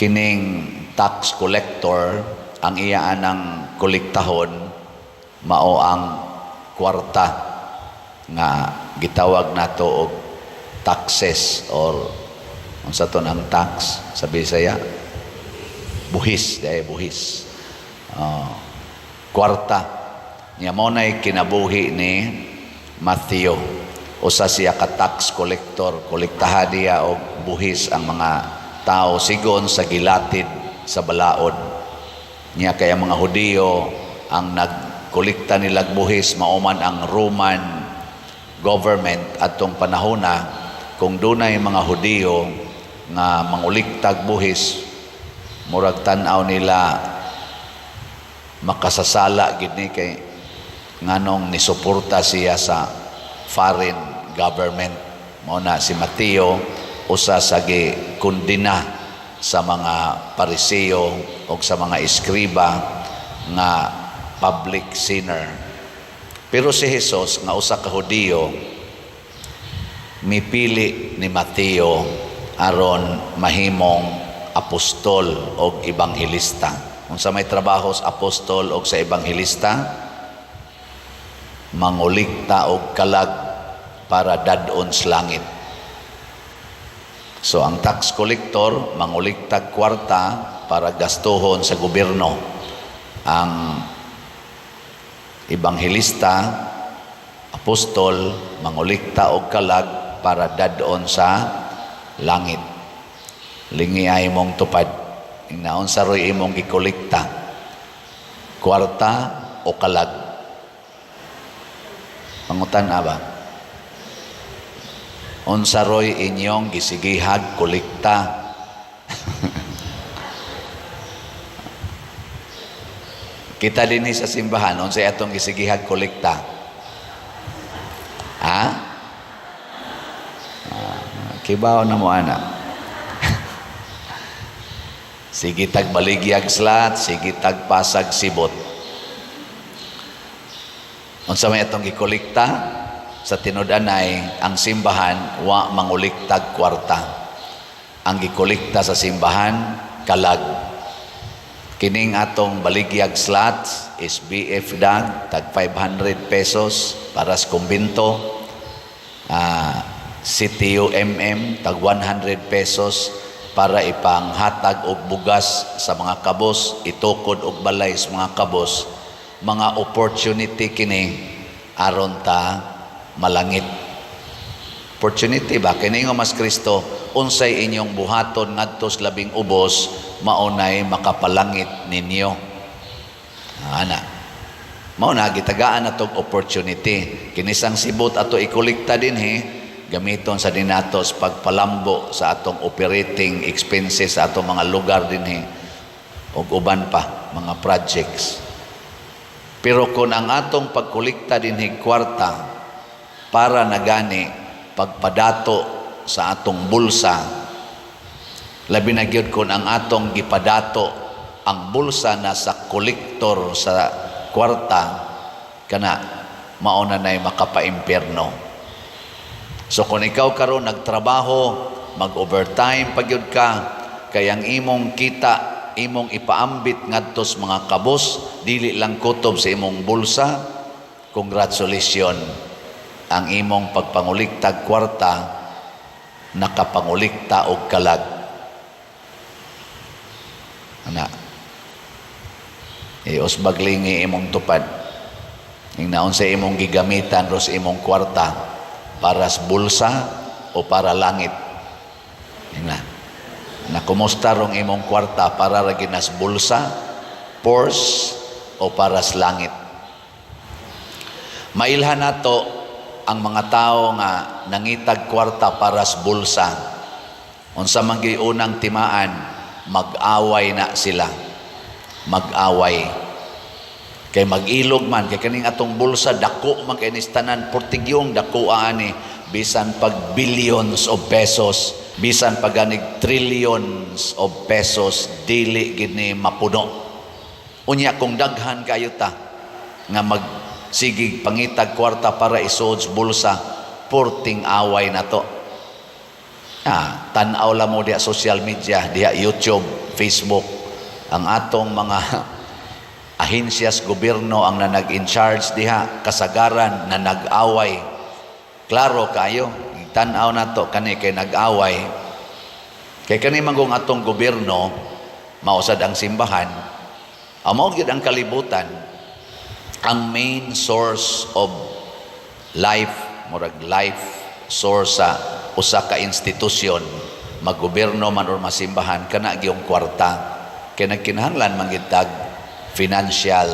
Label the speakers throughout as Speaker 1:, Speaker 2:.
Speaker 1: kining tax collector ang iyaan ng kolektahon mao ang kwarta nga gitawag nato og taxes or unsa to ang tax sa Bisaya, buhis, buhis. Kwarta niya mo na'y kinabuhi ni Matthew. Usa siya ka tax collector, kolektahan niya og buhis ang mga tao sigon sa gilatid sa balaod niya. Kaya mga Hudiyo ang nagkolekta nila buhis, mauman ang Roman government atong panahona. Kung dunay mga Hudiyo nga manguliktag buhis, murag tan-aw nila makasasala gid ni kay nganong nisuporta siya sa foreign government. Mao na si Mateo usa sa gikundina sa mga Pariseo o sa mga eskriba nga public sinner. Pero si Jesus nga usa ka Hudiyo, mipili ni Mateo aron mahimong apostol o ebanghelista. Kung sa may trabaho sa apostol o sa ebanghelista, mangulikta og kalag para dadon sa langit. So ang tax collector manguliktag kwarta para gastuhon sa gobyerno. Ang ebanghelista, apostol, mangulikta og kalag para dadon sa langit. Lingi ay mong tupad. Ingnaon sa roy imong gikolekta, kwarta o kalag? Pangutan ba? Unsa roy inyong gisigihag kolekta? Kita din sa simbahan, unsay atong gisigihag kolekta? Ha? Kibaw na mo ana. Sige tag baligyag slat, sige tag pasag sibot. Unsa may atong gikolekta? Sa tinud-anay ang simbahan wa manguliktag kwarta. Ang gikolekta sa simbahan kalag. Kining atong baligyag slots is BF dag tag 500 pesos para sa kumbinto. CTU tag 100 pesos para ipanghatag og bugas sa mga kabos, itukod og balay sa mga kabos. Mga opportunity kini aron ta malangit. Opportunity ba? Kini nga mas Kristo, unsay inyong buhaton ngadto sa labing ubos, maunay makapalangit ninyo. Ana. Mao na gitagaan natong opportunity. Kinisang sibot ato ikolekta dinhi, gamiton sa dinatos pagpalambo sa atong operating expenses sa atong mga lugar dinhi ug uban pa mga projects. Pero kung ang atong pagkolekta dinhi kwarta para nagani pagpadato sa atong bulsa, labi na gyud kung ang atong gipadato ang bulsa na sa kolektor sa kwarta, kana mauna nay makapaimpyerno. So kung ikaw karon nagtrabaho, mag-overtime pagyud ka, kay ang imong kita, imong ipaambit ngadto sa mga kabos, dili lang kutob sa imong bulsa, congratulations. Ang imong pagpanguliktag kwarta, nakapangulikta og kalag. Ana. Usbaglingi imong tupad. Ingnaon sa imong gigamitan ro sa imong kwarta, para sa bulsa o para langit. Na kumusta rong imong kwarta, para ra ginas bulsa, purse o para sa langit. Mailhan nato ang mga tao nga nangitag kwarta para sa bulsa. Unsa man gyud unang timaan, mag-away na sila. Mag-away. Kay mag-ilog man, kay kaning atong bulsa, dako man kay nistanan, portigyong dako ani, bisan pag billions of pesos, bisan pag ganig trillions of pesos, dili gid ni mapuno. Unya kung daghan kayo ta, nga magsigig pangitag kwarta para isuod sa bulsa, porting away na to. Tan-aw la mo diya social media, diya YouTube, Facebook. Ang atong mga ahensyas gobyerno ang nag-in charge diha, kasagaran na nag-away. Klaro kayo, tan-aw na to, kani kay nag-away. Kay kani manggong atong gobyerno, mausad ang simbahan, amo gyud ang kalibutan, ang main source of life, murag life source sa usa ka institusyon, maggobyerno man or masimbahan, kana gyung kwarta. Kay nagkinahanglan manggitag financial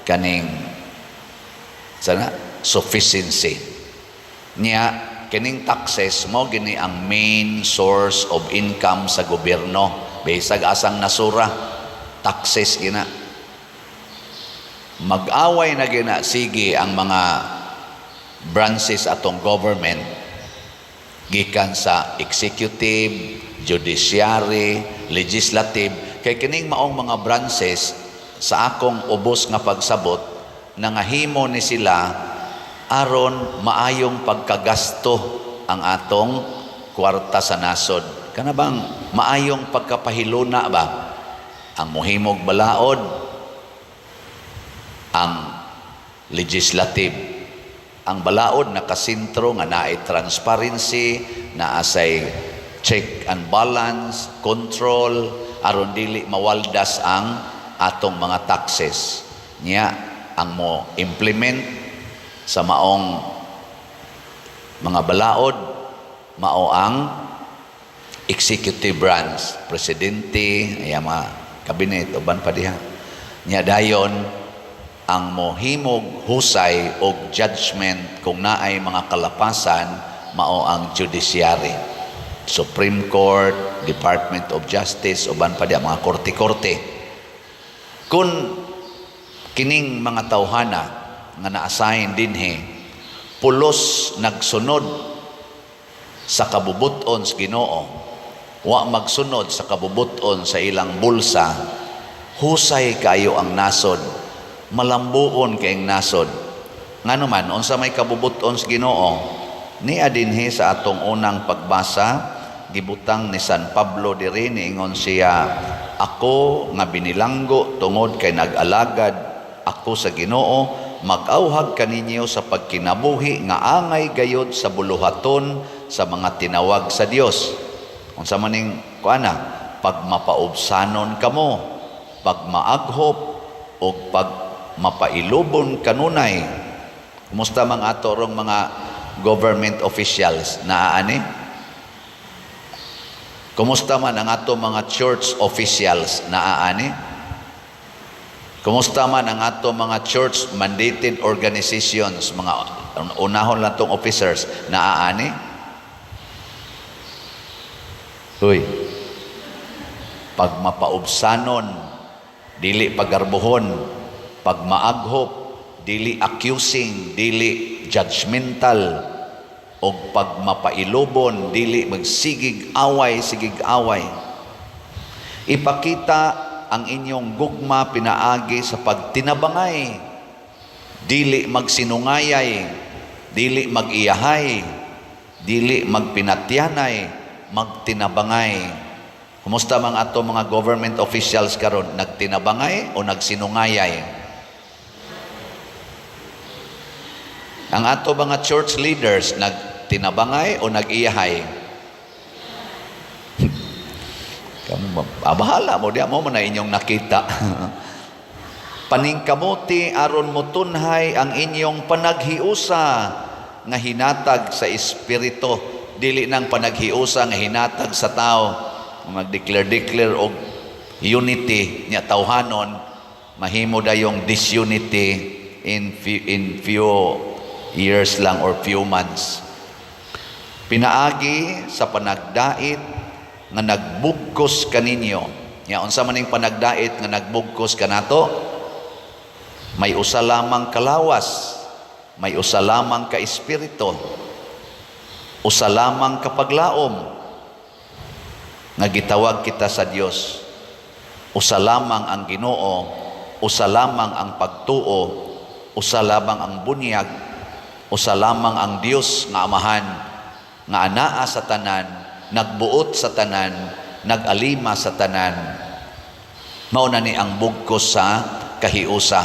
Speaker 1: kaning sana sufficiency niya. Kining taxes mo gini ang main source of income sa gobyerno. Bisag asang nasura, taxes gina. Mag-away na gina sige ang mga branches atong government gikan sa executive, judiciary, legislative. Kay kining maong mga branches sa akong ubos nga pagsabot, nangahimo ni sila aron maayong pagkagasto ang atong kwarta sa nasod. Kana bang maayong pagkapahiluna ba? Ang muhimog balaod, ang legislative. Ang balaod nakasintro nga naay transparency, naasay check and balance, control, aron dili mawaldas ang atong mga taxes. Nya ang mo implement sa maong mga balaod, mao ang executive branch, presidente, ay mga kabinet, uban pa diha. Nya dayon ang mohimog husay o judgment kung naay mga kalapasan, mao ang judiciary, Supreme Court, Department of Justice, uban pa diha mga korte-korte. Kung kining mga tawhana nga na-assign dinhi pulos nagsunod sa kabubuton sa Ginoo, wa magsunod sa kabubuton sa ilang bulsa, husay kayo ang nasod, malambuon kayong nasod. Nganuman unsa may kabubuton sa Ginoo, ni adinhi sa atong unang pagbasa, gibutang ni San Pablo diri, niingon siya, ako nga binilanggo tungod kay nag-alagad ako sa Ginoo, mag-awhag kaninyo sa pagkinabuhi nga angay gayod sa buluhaton sa mga tinawag sa Dios. Unsa maning kuana, pag mapaubsanon kamo, pag maaghop o pag mapailubon kanunay. Kumusta mga atorong mga government officials na ani? Kumusta man ang ato mga church officials na ani? Kumusta man ang ato mga church mandated organizations, mga unahon lang tong officers na ani? Uy, pag mapaubsanon, dili pagarbuhon, pag maaghop, dili accusing, dili judgmental, o pag mapailubon, dili magsigig away, sigig away. Ipakita ang inyong gugma pinaagi sa pagtinabangay, dili magsinungayay, dili magiyahay, dili magpinatyanay, magtinabangay. Kumusta man ato mga government officials karon, nagtinabangay o nagsinungayay? Ang ato mga church leaders, nagtinabangay o nag-iyahay? Bahala mo, di mo na inyong nakita. Paningkamuti aron mutunhay ang inyong panaghiusa nga hinatag sa espiritu, dili nang panaghiusa nga hinatag sa tao. Mag-declare og unity nya tawhanon, mahimo dayong disunity in few years lang or few months. Pinaagi sa panagdait nga nagbugkos kaninyo. Ya, unsa maning panagdait nga nagbugkos kanato? May usa lamang kalawas, may usa lamang ka espiritu, usa lamang ka paglaom nga gitawag kita sa Dios. Usa lamang ang Ginoo, usa lamang ang pagtuo, usa lamang ang bunyag, usa lamang ang Dios nga Amahan, nga anaa sa tanan, nagbuot sa tanan, nag-alima sa tanan. Mao na ni ang bugkos sa kahiusa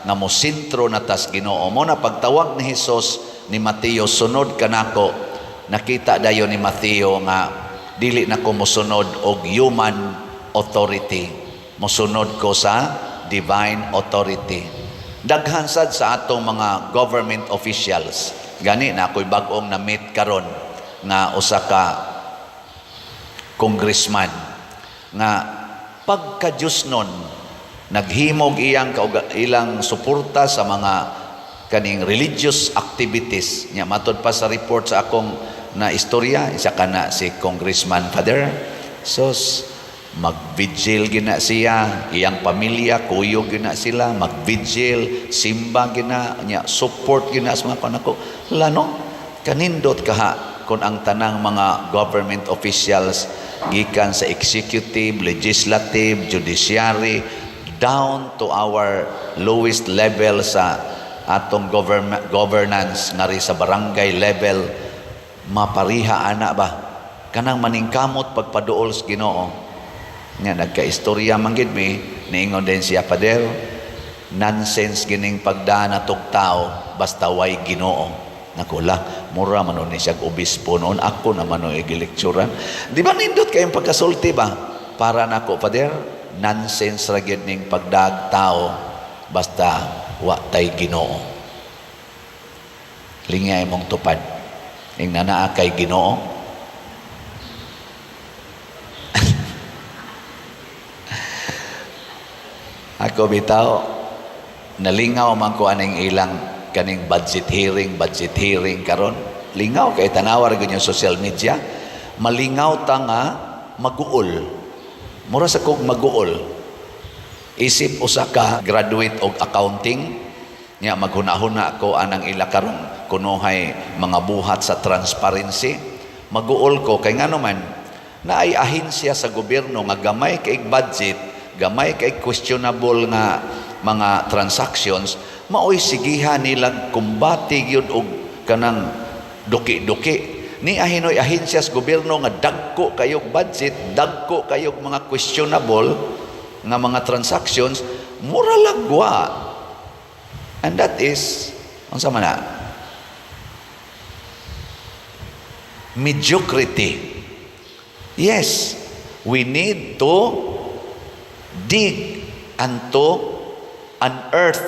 Speaker 1: nga mosentro na tas Ginoo. Mo na pagtawag ni Hesus ni Mateo, sunod kanako, nakita dayon ni Mateo nga dili na ko mosunod og human authority, mosunod ko sa divine authority. Daghan sad sa atong mga government officials, gani na ako'y bag-ong na-meet karon nga usa ka congressman nga pagka-Diyos nun, naghimog ilang suporta sa mga kaning religious activities. Nya matod pa sa report sa akong na istorya, isa ka na si Congressman Father. Sos, mag-vigil gina siya, iyang pamilya, kuyog gina sila, mag-vigil, simba gina, nya support gina sa mga panako. Lano, kanindot kaha kung ang tanang mga government officials gikan sa executive, legislative, judiciary, down to our lowest level sa atong governance ngari sa barangay level, mapariha ana ba kanang maningkamot pagpaduol sa Ginoo. Nga nagkaistorya man gid mi niingon din siya, Pader, nonsense gining pagdaan atong tao basta way Ginoo. Nakula, mura man ni siya obispo noon, ako naman o igilekturan. Di ba nindot kayong pagkasulti ba? Para nako, Pader, nonsense ra gyud ning pagdag tao basta wa tay Ginoo. Lingay mong tupad ing nanaa kay Ginoo. Ako bitaw nalingaw man ko aning ilang kaning budget hearing karon. Lingaw kay tanawar gyud yung social media. Malingaw ta nga maguol. Mura sa kog maguol. Isip usa ka graduate og accounting, nya maghunahuna ko anang ila karon kunohay mga buhat sa transparency. Maguol ko kay ngano man naay ahensya sa gobyerno nga gamay kay budget, gamay kay questionable nga mga transactions, maoy sigihan nilang kumbati gyud og kanang duki-duki. Ni ahinoy ahensya sa gobyerno nga dagko kayog budget, dagko kayog mga questionable nga mga transactions, mura lagwa. And that is unsa man na? Mediocrity. Yes, we need to dig and to unearth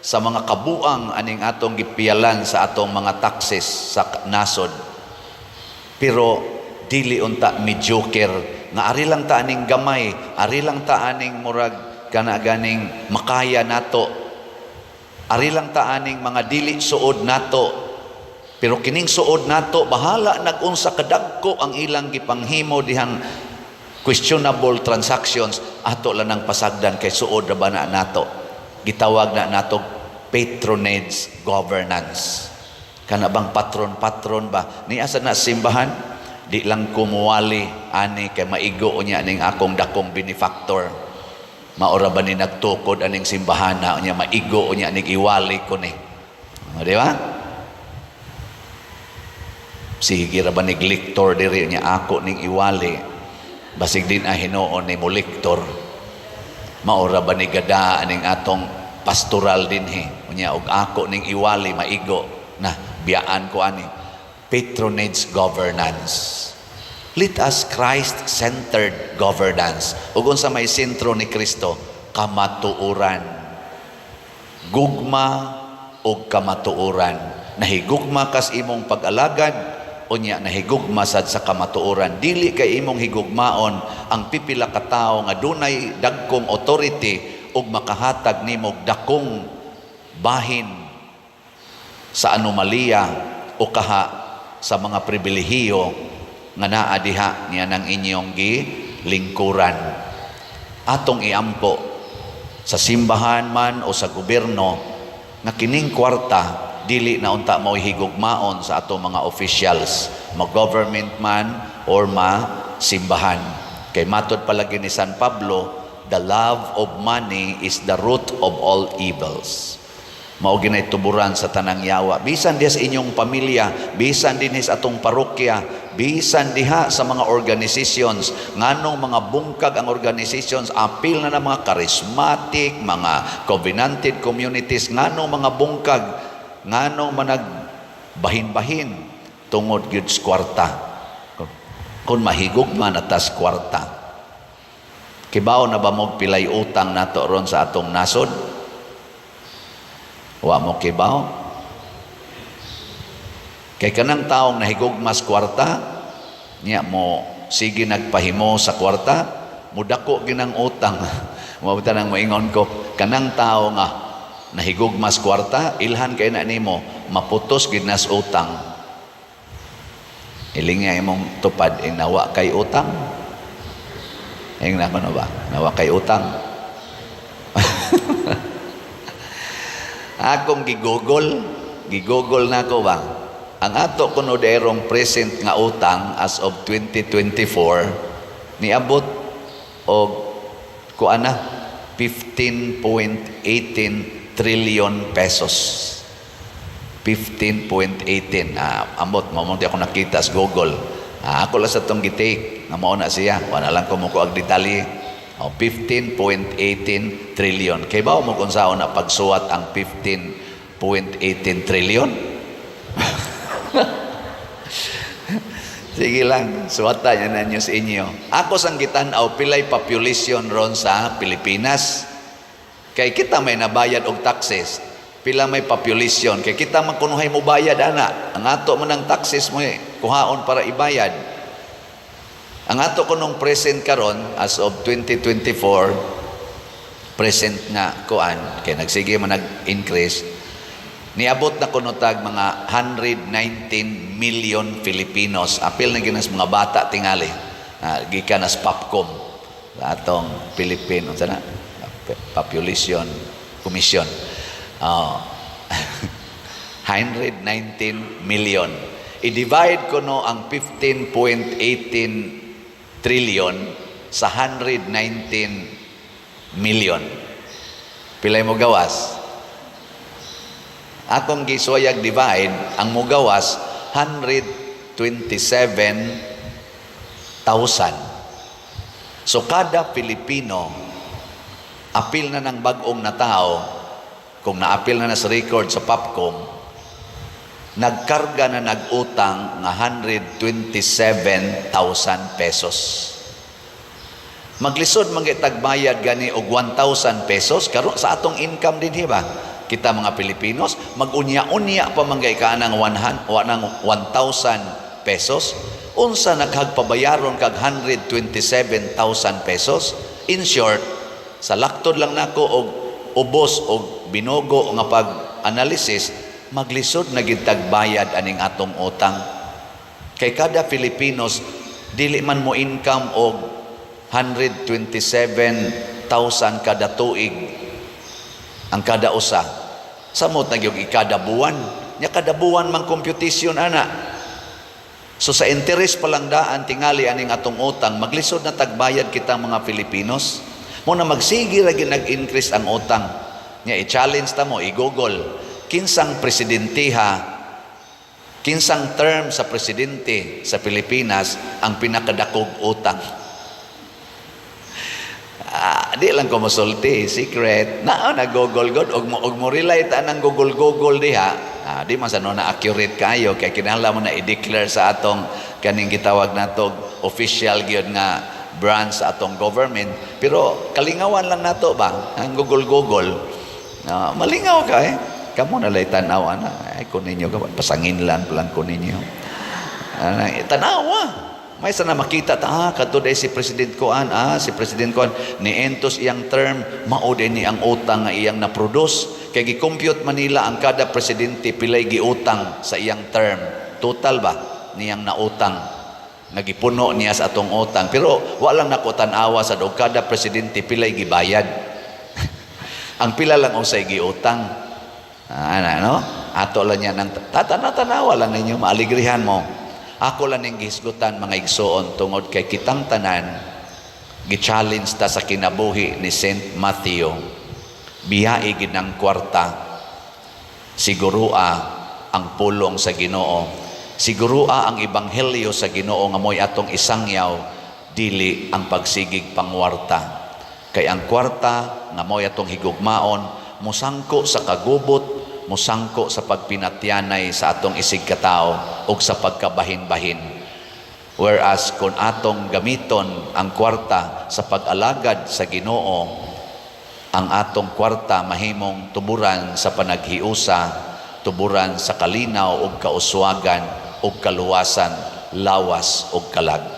Speaker 1: sa mga kabuang aning atong gipiyalan sa atong mga taxes sa nasod. Pero dili unta mediocre nga ari lang ta aning gamay, ari lang ta aning murag kana ganing makaya nato, ari lang ta aning mga dili suod nato. Pero kining suod nato bahala nag-unsa kadagko ang ilang gipanghimo dihang questionable transactions, ato lang ng pasagdan kay suod ra ba na nato. Gitawag na nato patronage governance. Kana bang patron-patron ba? Ni asa na simbahan, di lang kumuwali ani kay maigo niya ning akong dakong benefactor. Maora ba ni nagtukod aning simbahan na niya maigo niya ning iwali ko ni. Di ba? Sige ra ba ni lector diri niya ako ning iwali. Basig din ahinoon ni mo lector. Maora ba ni gada aning atong pastoral din unya og ako ning iwali maigo na biyaan ko ani patronage governance. Let us Christ-centered governance. Ug unsa may sentro ni Kristo? Kamatuoran. Gugma og kamatuoran. Nahigugma kas imong pag-alagad, unya nahigugma sad sa kamatuoran. Dili kay imong higugmaon ang pipila ka tawo nga dunay dagkong authority ug makahatag nimo dakong bahin sa anomalya o kaha sa mga pribilehiyo nga naa diha niya ng inyong gilingkuran. Atong iampo sa simbahan man o sa gobyerno nga kining kwarta dili na unta mao higugmaon sa atong mga officials, ma-government man or ma-simbahan. Kay matod palagi ni San Pablo, the love of money is the root of all evils. Mao ginay tuburan sa tanang yawa. Bisan din sa inyong pamilya, bisan din sa atong parokya, bisan diha sa mga organizations, nganong mga bungkag ang organizations, apil na ng mga charismatic, mga covenanted communities, nganong mga bungkag, nganong manag bahin-bahin tungod gyud sa kwarta. Kung mahigog man atas kwarta, kibaw na ba mo pilay utang nato ron sa atong nasod? Wa mo kibaw? Kay kanang taong nahigugmas kwarta, niya mo sige nagpahimo sa kwarta, mudako ginang utang. Mabuta nang moingon ko, kanang tao nga nahigugmas kwarta, ilhan kay na nimo, maputos ginas utang. Ilinga imong tupad, nawa kay utang. Ayun na ko ba? Nawa kay utang. Akong gigugol na ko ba? Ang ato kunoderong present nga utang as of 2024 niabot og kuana 15.18 trillion pesos. 15.18 ambot mamunti ako nakita sa Google. Ako lang sa tong gitake nga mao na siya. Wala lang ko mo ko ag detalye. 15.18 trillion. Kay ba mo kung saan na pagsuwat ang 15.18 trillion? Sige lang, suwata yan na nyo sa inyo. Ako sang gitanaw, pilay population ron sa Pilipinas. Kay kita may nabayad og taxes, pila may population. Kay kita magkunuhay mo bayad, ana. Ang ato mo ng taxes mo kuhaon para ibayad. Ang ato ko nung present karon as of 2024, present nga kuan, kay nagsige man nag-increase, niabot na kunutag mga 119 million Filipinos. Apil na ginas mga bata tingali. Gikan as Popcom. Atong Philippine, sana Population Commission. 119 million. I-divide ko no ang 15.18 trillion sa 119 million. Pilay mo gawas? Akong gisoyag divide, ang mugawas 127,000. So kada Pilipino apil na ng bagong na tao, kung naapil na sa record sa Popcom, nagkarga na nagutang nga 127,000 pesos. Maglisod tagbayad gani og 1,000 pesos karon sa atong income din ba? Kita mga Pilipinos, mag-unya-unya pa manggay ka ng 1,000 pesos. Unsa naghagpabayaron kag 127,000 pesos? In short, sa laktod lang nako og ubos og binogo nga pag-analysis, maglisod na gid tagbayad aning atong utang. Kay kada Filipinos, dili man mo income og 127,000 kada tuig ang kada usa. Samot na yung ikada buwan. Nya kada buwan mang computation ana. So sa interest pa lang daan tingali aning atong utang, maglisod na tagbayad kita mga Filipinos. Mo na magsige ra nag-increase ang utang. Nya i-challenge ta mo, i-google kinsang presidentiha, kinsang term sa presidente sa Pilipinas ang pinakadakog utang. Di lang ko masulti, secret. Na-google god, og mo relate ang google diha. Di man sa na accurate kayo, kaya kinahanglan mo na i-declare sa atong kaning gitawag nato official gyud nga branch sa atong government. Pero kalingawan lang nato ba, ang google. Malingaw ka Kamo na lay tanaw ana. Ay kuninyo ka, pasangin lang ko ninyo. Tanawa. May sana makita ta, katuday si President Kuan, si President Kuan, ni entos iyang term, mauday ni ang utang nga iyang na-produce. Kaya gi-compute Manila ang kada presidente pilay giutang sa iyang term. Total ba niyang nautang? Nagipuno niya sa atong utang. Pero walang nakutanawa sa daw kada presidente pilay gibayad. Ang pila lang usay giutang. Ato lang yan ng tatanawa lang ninyo, maaligrihan mo. Ako lang ning gisgutan mga igsoon tungod kay kitang tanan gi-challenge ta sa kinabuhi ni Saint Matthew. Biyae gid ng kwarta, sigurua ang pulong sa Ginoo. Sigurua ang ebanghelyo sa Ginoo nga moy atong isangyaw dili ang pagsigig pangwarta. Kay ang kwarta nga moy atong higugmaon musangko sa kagubot, musangko sa pagpinatyanay sa atong isig katao ug sa pagkabahin-bahin. Whereas kung atong gamiton ang kwarta sa pag-alagad sa Ginoo, ang atong kwarta mahimong tuburan sa panaghiusa, tuburan sa kalinaw ug kauswagan ug kaluwasan, lawas ug kalag.